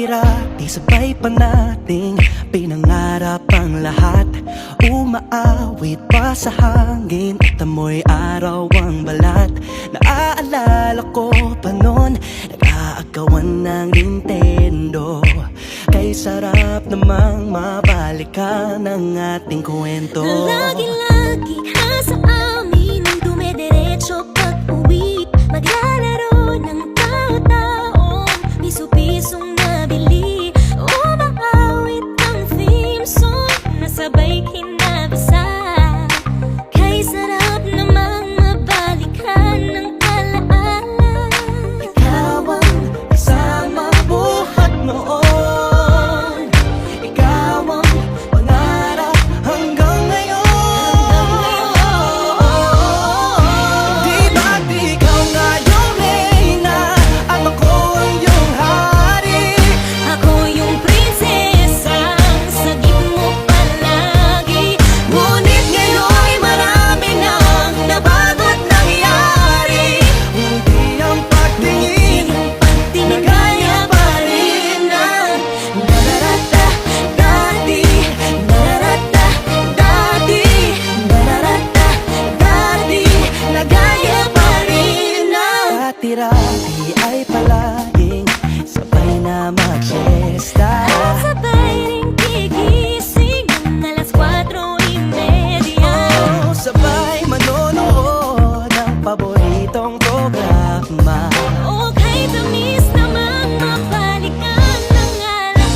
Dati-rati sabay pa nating pinangarap ang lahat. Umaawit pa sa hangin at amoy araw ang balat. Naaalala ko pa noon, nag-aagawan ng Nintendo. Kay sarap namang mabalikan ang ating kwento. Lagi-lagi ka sa amin ang dumediretso pag-uwi. Maglalaro ng tao-taong piso-pisong nabili. Umaawit ang theme song na sabay kinabasa. Kay sarap namang mabalikan ng alaala. Ikaw ang kasama buhat noon. Ikaw ang pangarap hanggang ngayon. Di ba't ikaw nga yung reyna at ako ang iyong hari? Ako yung prinsesang sagip mo palagi. Ngunit ngayon'y marami nang nabago't nangyari. Hindi ang pagtingin na gaya pa rin ng nararata dati. Nararata dati. Nararata dati. Na gaya pa rin ng dati-rati ay palaging sabay na mag-siesta. At sabay ring gigising ng alas 4:30. Sabay manonood ng paboritong programa. O kay tamis namang mabalikan ng alaala.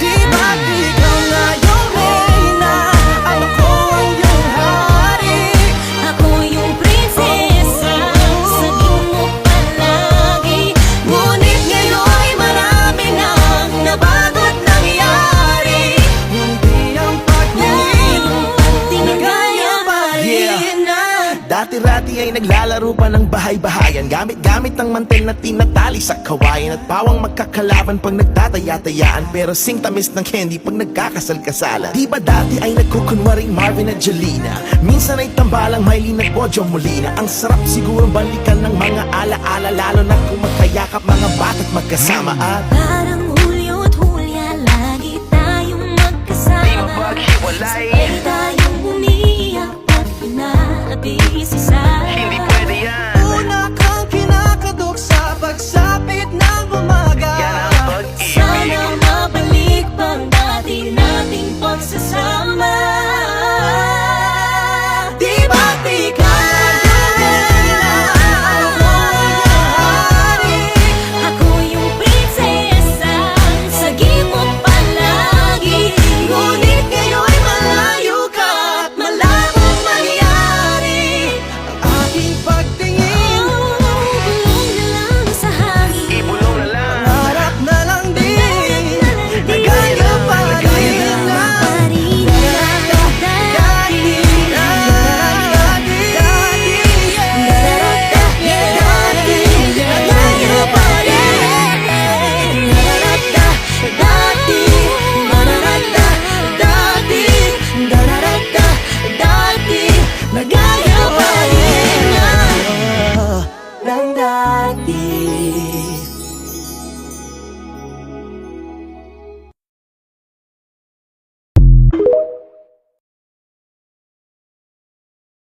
Di ba't ikaw nga yung reyna at ako ang iyong hari? Ako yung prinsesa, sagip mo palagi. Ngunit ngayon'y marami nang nabago't nangyari. Hindi ang pagtingin na gaya pa rin ng Dati-rati ay naglalaro pa ng bahay-bahayan. Gamit-gamit ang mantel na tinatali sa kawayan. At pawang magkakalaban pag nagtataya-tayaan. Pero sing tamis ng candy pag nagkakasal-kasalan. Di ba dati ay nagkukunwaring Marvin at Jelena? Minsan ay tambalang Mylene at Bojo Molina. Ang sarap siguro balikan ng mga ala-ala. Lalo na kung magkayakap mga bata't magkasama. At Parang Hulyo't Hulya, lagi tayong magkasama. maghiwalay.